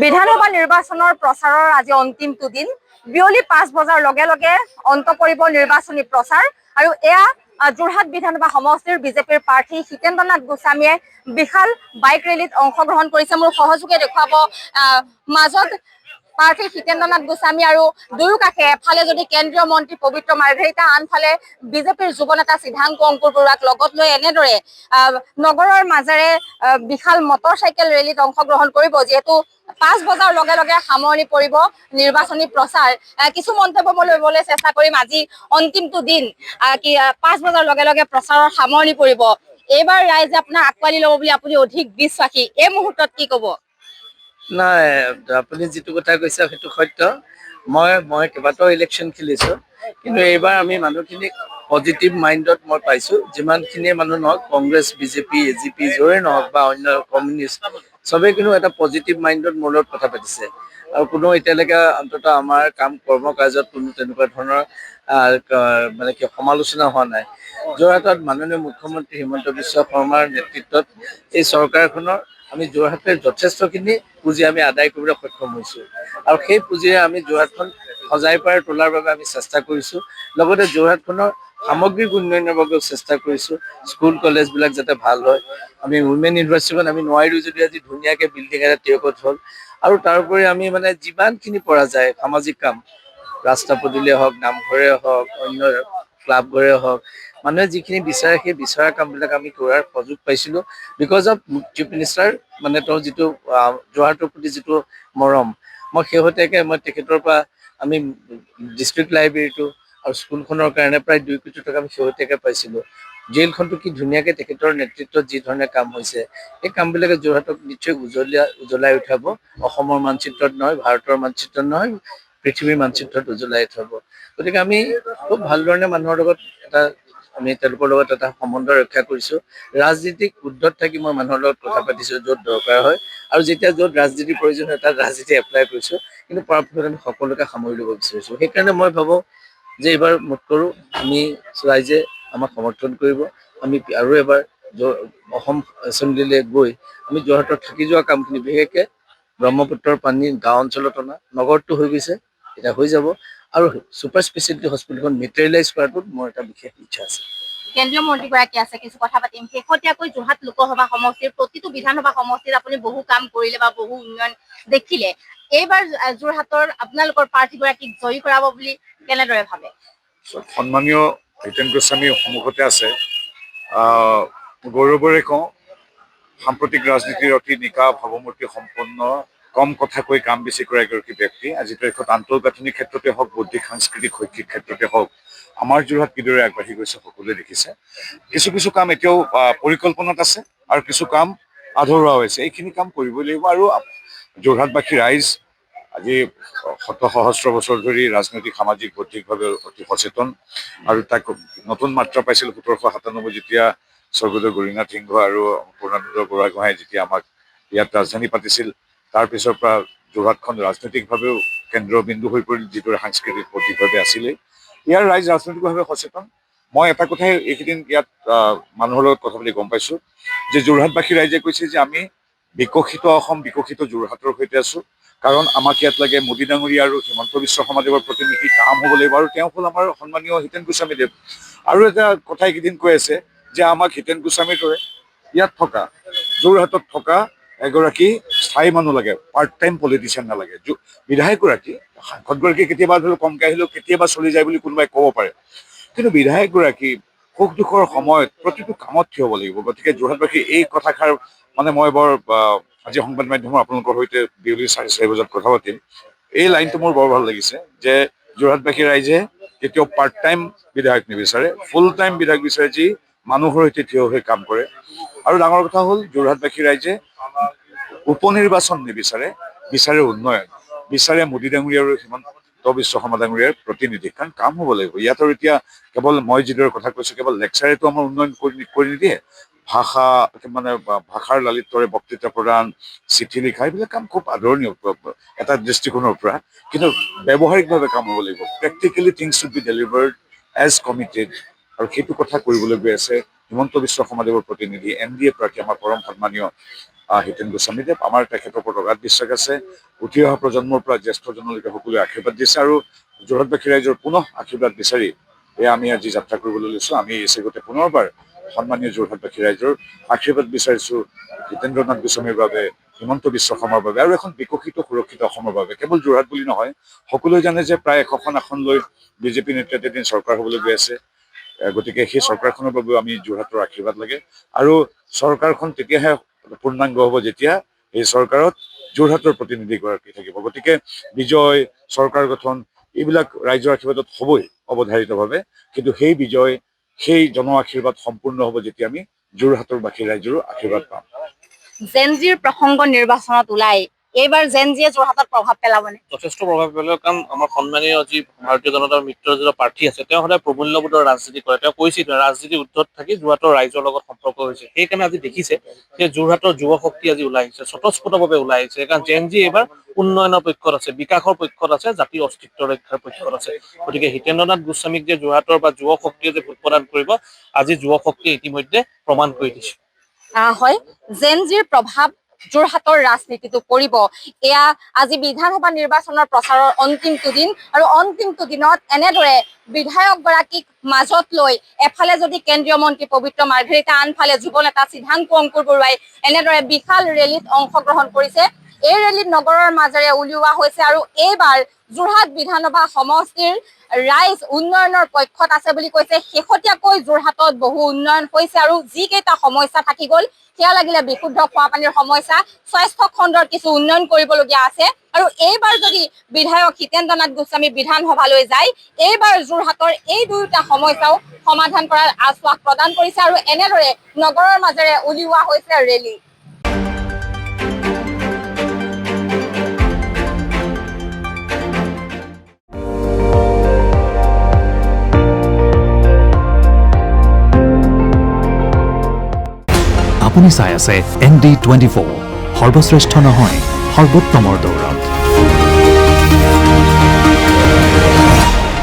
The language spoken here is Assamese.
বিধানসভা নিৰ্বাচনৰ প্ৰচাৰৰ আজি অন্তিমটো দিন। বিয়লি 5 বজাৰ লগে লগে অন্ত পৰিব নিৰ্বাচনী প্ৰচাৰ আৰু এয়া যোৰহাট বিধানসভা সমষ্টিৰ বিজেপিৰ প্ৰাৰ্থী হিতেন্দ্ৰ নাথ গোস্বামীয়ে বিশাল বাইক ৰেলীত অংশগ্ৰহণ কৰিছে। মোৰ সহযোগে দেখুৱাব মাজত প্ৰাৰ্থী হিতেন্দ্ৰ নাথ গোস্বামী আৰু দুয়ো কাষে এফালে যদি কেন্দ্ৰীয় মন্ত্ৰী পবিত্ৰ মাৰ্ঘেৰিটা, আনফালে বিজেপিৰ যুৱ নেতা সিদ্ধান্ত অংকুৰ বৰুৱাক লগত লৈ এনেদৰে নগৰৰ মাজেৰে বিশাল মটৰ চাইকেল ৰেলীত অংশগ্ৰহণ কৰিব। যিহেতু 5 বজাৰ লগে লগে সামৰণি পৰিব নিৰ্বাচনী প্ৰচাৰ। কিছু মন্তব্য মই ল'বলৈ চেষ্টা কৰিম। আজি অন্তিমটো দিন, 5 বজাৰ লগে লগে প্ৰচাৰৰ সামৰণি পৰিব। এইবাৰ ৰাইজে আপোনাক আঁকোৱালি ল'ব বুলি আপুনি অধিক বিশ্বাসী, এই মুহূৰ্তত কি ক'ব? নাই, আপুনি যিটো কথা কৈছে সেইটো সত্য। মই কেইবাটাও ইলেকশ্যন খেলিছোঁ, কিন্তু এইবাৰ আমি মানুহখিনিক পজিটিভ মাইণ্ডত মই পাইছোঁ। যিমানখিনিয়ে মানুহ নহওক, কংগ্ৰেছ, বিজেপি, এজিপি যৰে নহওক বা অন্য কমিউনিষ্ট, চবেই কিন্তু এটা পজিটিভ মাইণ্ডত মোৰ লগত কথা পাতিছে। আৰু কোনো এতিয়ালৈকে অন্ততঃ আমাৰ কৰ্ম কাৰ্যত কোনো তেনেকুৱা ধৰণৰ মানে কি সমালোচনা হোৱা নাই। যোৰহাটত মাননীয় মুখ্যমন্ত্ৰী হিমন্ত বিশ্ব শৰ্মাৰ নেতৃত্বত এই চৰকাৰখনৰ আমি যোৰহাটৰ যথেষ্টখিনি পুঁজি আমি আদায় কৰিবলৈ সক্ষম হৈছোঁ আৰু সেই পুঁজিৰে আমি যোৰহাটখন সজাই পৰাই তোলাৰ বাবে আমি চেষ্টা কৰিছোঁ। লগতে যোৰহাটখনৰ সামগ্ৰিক উন্নয়নৰ বাবেও চেষ্টা কৰিছোঁ। স্কুল কলেজবিলাক যাতে ভাল হয়। আমি উইমেন ইউনিভাৰ্চিটিখন আমি নোৱাৰিলোঁ যদি আজি ধুনীয়াকৈ বিল্ডিং এটা তিয়কত হ'ল। আৰু তাৰোপৰি আমি মানে যিমানখিনি পৰা যায় সামাজিক কাম, ৰাস্তা পদূলিয়ে হওক, নামঘৰে হওক, অন্য ক্লাবঘৰে হওক, মানুহে যিখিনি বিচাৰে সেই বিচৰা কামবিলাক আমি কৰাৰ সুযোগ পাইছিলোঁ বিকজ অফ চিফ মিনিষ্টাৰ, মানে তেওঁৰ যিটো যোৰহাটৰ প্ৰতি যিটো মৰম। মই শেহতীয়াকৈ তেখেতৰ পৰা আমি ডিষ্ট্ৰিক্ট লাইব্ৰেৰীটো আৰু স্কুলখনৰ কাৰণে প্ৰায় 2 কোটি টকা আমি শেহতীয়াকৈ পাইছিলোঁ। জেইলখনটো কি ধুনীয়াকৈ তেখেতৰ নেতৃত্বত যি ধৰণে কাম হৈছে, এই কামবিলাকে যোৰহাটক নিশ্চয় উজ্বলাই উঠাব। অসমৰ মানচিত্ৰত নহয়, ভাৰতৰ মানচিত্ৰত নহয়, পৃথিৱীৰ মানচিত্ৰত উজ্বলাই উঠাব। গতিকে আমি খুব ভাল ধৰণে মানুহৰ লগত আমি তেওঁলোকৰ লগত এটা সম্বন্ধ ৰক্ষা কৰিছোঁ। ৰাজনীতিক উদ্ধত থাকি মই মানুহৰ লগত কথা পাতিছোঁ য'ত দৰকাৰ হয়, আৰু যেতিয়া য'ত ৰাজনীতিৰ প্ৰয়োজন হয় তাত ৰাজনীতি এপ্লাই কৰিছোঁ। কিন্তু পৰাপক্ষত আমি সকলোকে সামৰি ল'ব বিচাৰিছোঁ। সেইকাৰণে মই ভাবোঁ যে এইবাৰ মুঠ কৰোঁ আমি ৰাইজে আমাক সমৰ্থন কৰিব। আমি আৰু এবাৰ অসম এছেম্বলিলৈ গৈ আমি যোৰহাটত থাকি যোৱা কামখিনি, বিশেষকৈ ব্ৰহ্মপুত্ৰৰ পানী গাঁও অঞ্চলত অনা, নগৰটো হৈ গৈছে, এতিয়া হৈ যাব, আৰু ছুপাৰ স্পেচিয়েলিটি হস্পিটেলখন মেটেৰিয়েলাইজ কৰাটোত মোৰ এটা বিশেষ ইচ্ছা আছে। কেন্দ্ৰীয় মন্ত্ৰীগৰাকী আছে, কিছু কথা পাতিম। শেহতীয়াকৈ যোৰহাট লোকসভা সমষ্টিৰ প্ৰতিটো বিধানসভা সমষ্টিত আপুনি বহু কাম কৰিলে বা বহু উন্নয়ন দেখিলে। এইবাৰ যোৰহাটৰ আপোনালোকৰ প্ৰাৰ্থীগৰাকীক জয়ী কৰাব বুলি কেনেদৰে ভাবে? সন্মানীয় হিতেন্দ্ৰ গোস্বামীৰ সন্মুখতে আছে। গৌৰৱেৰে কওঁ, সাম্প্ৰতিক ৰাজনীতিৰ অতি নিকা ভাৱমূৰ্তি সম্পন্ন, কম কথা কৈ কাম বেছি কৰা এগৰাকী ব্যক্তি। আজিৰ তাৰিখত আন্তঃগাঁথনিৰ ক্ষেত্ৰতে হওক, বৌদ্ধিক সাংস্কৃতিক শৈক্ষিক ক্ষেত্ৰতে হওক, আমাৰ যোৰহাট কিদৰে আগবাঢ়ি গৈছে সকলোৱে দেখিছে। কিছু কাম এতিয়াও পৰিকল্পনাত আছে আৰু কিছু কাম আধৰুৱা হৈছে। এইখিনি কাম কৰিবই লাগিব। আৰু যোৰহাটবাসী ৰাইজ আজি শত সহস্ৰ বছৰ ধৰি ৰাজনৈতিক, সামাজিক, বৌদ্ধিকভাৱে অতি সচেতন, আৰু তাক নতুন মাত্ৰা পাইছিল 1797 যেতিয়া স্বৰ্গদেউ গৰিনাথ সিংহ আৰু পূৰ্ণানন্দ বৰুৱাগোহাঁয়ে যেতিয়া আমাক ইয়াত ৰাজধানী পাতিছিল। তাৰ পিছৰ পৰা যোৰহাটখন ৰাজনৈতিকভাৱেও কেন্দ্ৰবিন্দু হৈ পৰিল, যিদৰে সাংস্কৃতিক বৌদ্ধিকভাৱে আছিলে। ইয়াৰ ৰাইজ ৰাজনৈতিকভাৱে সচেতন। মই এটা কথাই এইকেইদিন ইয়াত মানুহৰ লগত কথা পাতি গম পাইছোঁ যে যোৰহাটবাসী ৰাইজে কৈছে যে আমি বিকশিত অসম, বিকশিত যোৰহাটৰ সৈতে আছোঁ। কাৰণ আমাক ইয়াত লাগে মোদী ডাঙৰীয়া আৰু হিমন্ত বিশ্ব শৰ্মাদেৱৰ প্ৰতিনিধি কাম হ'ব লাগিব, আৰু তেওঁ হ'ল আমাৰ সন্মানীয় হিতেন গোস্বামীদেৱ। আৰু এটা কথা এইকেইদিন কৈ আছে যে আমাক হিতেন গোস্বামীৰ দৰে ইয়াত থকা, যোৰহাটত থকা এগৰাকী স্থায়ী মানুহ লাগে, পাৰ্ট টাইম পলিটিচিয়ান নালাগে। বিধায়কগৰাকী, সাংসদগৰাকী কেতিয়াবা ধৰি লওক কমকৈ আহিলেও কেতিয়াবা চলি যায় বুলি কোনোবাই ক'ব পাৰে, কিন্তু বিধায়কগৰাকী সুখ দুখৰ সময়ত প্ৰতিটো কামত থিয় হ'ব লাগিব। গতিকে যোৰহাটবাসী এই কথাষাৰ মানে মই বৰ আজি সংবাদ মাধ্যমৰ আপোনালোকৰ সৈতে বিয়লি 4:30 বজাত কথা পাতিম, এই লাইনটো মোৰ বৰ ভাল লাগিছে যে যোৰহাটবাসী ৰাইজে কেতিয়াও পাৰ্ট টাইম বিধায়ক নিবিচাৰে, ফুল টাইম বিধায়ক বিচাৰে যি মানুহৰ সৈতে থিয় হৈ কাম কৰে। আৰু ডাঙৰ কথা হ'ল যোৰহাটবাসী ৰাইজে উপনিৰ্বাচন নিবিচাৰে, বিচাৰে উন্নয়ন, বিচাৰে মোদী ডাঙৰীয়া আৰু হিমন্ত বিশ্ব শৰ্মা ডাঙৰীয়াৰ প্ৰতিনিধি। কাৰণ কাম হ'ব লাগিব ইয়াত। আৰু এতিয়া কেৱল মই যিদৰে কথা কৈছোঁ, কেৱল লেকচাৰেতো আমাৰ উন্নয়ন কৰি নিদিয়ে, ভাষা মানে ভাষাৰ লালিত্যৰে বক্তৃতা প্ৰদান, চিঠি লিখা, এইবিলাক কাম খুব আদৰণীয় এটা দৃষ্টিকোণৰ পৰা, কিন্তু ব্যৱহাৰিকভাৱে কাম হ'ব লাগিব। Practically things should be delivered as committed, আৰু সেইটো কথা কৰিবলৈ গৈ আছে হিমন্ত বিশ্ব শৰ্মাদেৱৰ প্ৰতিনিধি NDA প্ৰাৰ্থী আমাৰ পৰম সন্মানীয় হিতেন গোস্বামীদেৱ। আমাৰ তেখেতৰ ওপৰত অগাধ বিশ্বাস আছে। উঠি অহা প্ৰজন্মৰ পৰা জ্যেষ্ঠজনলৈকে সকলোৱে আশীৰ্বাদ দিছে, আৰু যোৰহাটবাসী ৰাইজৰ পুনঃ আশীৰ্বাদ বিচাৰি এয়া আমি আজি যাত্ৰা কৰিবলৈ লৈছোঁ। আমি এছেগতে পুনৰবাৰ সন্মানীয় যোৰহাটবাসী ৰাইজৰ আশীৰ্বাদ বিচাৰিছোঁ হিতেন্দ্ৰ নাথ গোস্বামীৰ বাবে, হিমন্ত বিশ্ব শৰ্মাৰ বাবে, আৰু এখন বিকশিত সুৰক্ষিত অসমৰ বাবে। কেৱল যোৰহাট বুলি নহয়, সকলোৱে জানে যে প্ৰায় 100খন আসন লৈ বিজেপি নেতৃত্বাধীন চৰকাৰ হ'বলৈ গৈ আছে। গতিকে সেই চৰকাৰখনৰ বাবেও আমি যোৰহাটৰ আশীৰ্বাদ লাগে, আৰু চৰকাৰখন তেতিয়াহে পূৰ্ণাংগ হ'ব যেতিয়া এই চৰকাৰত যোৰহাটৰ প্ৰতিনিধিগৰাকী থাকিব। গতিকে বিজয়, চৰকাৰ গঠন, এইবিলাক ৰাইজৰ আশীৰ্বাদত হ'বই অৱধাৰিতভাৱে, কিন্তু সেই বিজয়, সেই জন আশীৰ্বাদ সম্পূৰ্ণ হ'ব যেতিয়া আমি যোৰহাটৰ বাসী ৰাইজৰো আশীৰ্বাদ পাম। জেনজিৰ প্ৰসংগ নিৰ্বাচনত ওলাই এইবাৰ জেনজিয়ে যোৰহাটত প্ৰভাৱ পেলাবনে? যথেষ্ট প্ৰভাৱ পেলাব, কাৰণ আমাৰ সন্মানীয় যি ভাৰতীয় জনতাৰ মিত্ৰ যিটো প্ৰাৰ্থী আছে, তেওঁ সদায় প্ৰমূল্যবোধৰ ৰাজনীতি কৰে। তেওঁ কৈছিল ৰাজনীতি ঊৰ্ধত থাকি যোৰহাটৰ ৰাইজৰ লগত সম্পৰ্ক হৈছে। সেইকাৰণে আজি দেখিছে যে যোৰহাটৰ যুৱ শক্তি আজি ওলাই আহিছে, স্বতঃস্ফূৰ্তভাৱে ওলাই আহিছে, কাৰণ জেনজি এইবাৰ উন্নয়নৰ পক্ষত আছে, বিকাশৰ পক্ষত আছে, জাতীয় অস্তিত্ব ৰক্ষাৰ পক্ষত আছে। গতিকে হিতেন্দ্ৰ নাথ গোস্বামীক যে যোৰহাটৰ বা যুৱ শক্তিয়ে যে ভোট প্ৰদান কৰিব, আজি যুৱ শক্তিয়ে ইতিমধ্যে প্ৰমাণ কৰি দিছে। হয়, জেনজিৰ প্ৰভাৱ যোৰহাটৰ ৰাজনীতিটো পৰিব। এয়া আজি বিধানসভা নিৰ্বাচনৰ প্ৰচাৰৰ অন্তিমটো দিন, আৰু অন্তিমটো দিনত এনেদৰে বিধায়কগৰাকীক মাজত লৈ এফালে যদি কেন্দ্ৰীয় মন্ত্ৰী পবিত্ৰ মাৰ্ঘেৰিটা, আনফালে যুৱ নেতা সিদ্ধান্ত অংকুৰ বৰুৱাই এনেদৰে বিশাল ৰেলীত অংশগ্ৰহণ কৰিছে। এই ৰেলীত নগৰৰ মাজেৰে উলিওৱা হৈছে, আৰু এইবাৰ যোৰহাট বিধানসভা সমষ্টিৰ ৰাইজ উন্নয়নৰ পক্ষত আছে বুলি কৈছে। শেহতীয়াকৈ যোৰহাটত বহু উন্নয়ন হৈছে, আৰু যিকেইটা সমস্যা থাকি গ'ল সেয়া লাগিলে বিশুদ্ধ খোৱাপানীৰ সমস্যা, স্বাস্থ্য খণ্ডৰ কিছু উন্নয়ন কৰিবলগীয়া আছে। আৰু এইবাৰ যদি বিধায়ক হিতেন্দ্ৰ নাথ গোস্বামী বিধানসভালৈ যায়, এইবাৰ যোৰহাটৰ এই দুয়োটা সমস্যাও সমাধান কৰাৰ আশ্বাস প্ৰদান কৰিছে, আৰু এনেদৰে নগৰৰ মাজেৰে উলিওৱা হৈছে ৰেলী। আপুনি চাই আছে ND24, সৰ্বশ্ৰেষ্ঠ নহয় সৰ্বোত্তমৰ দৌৰত।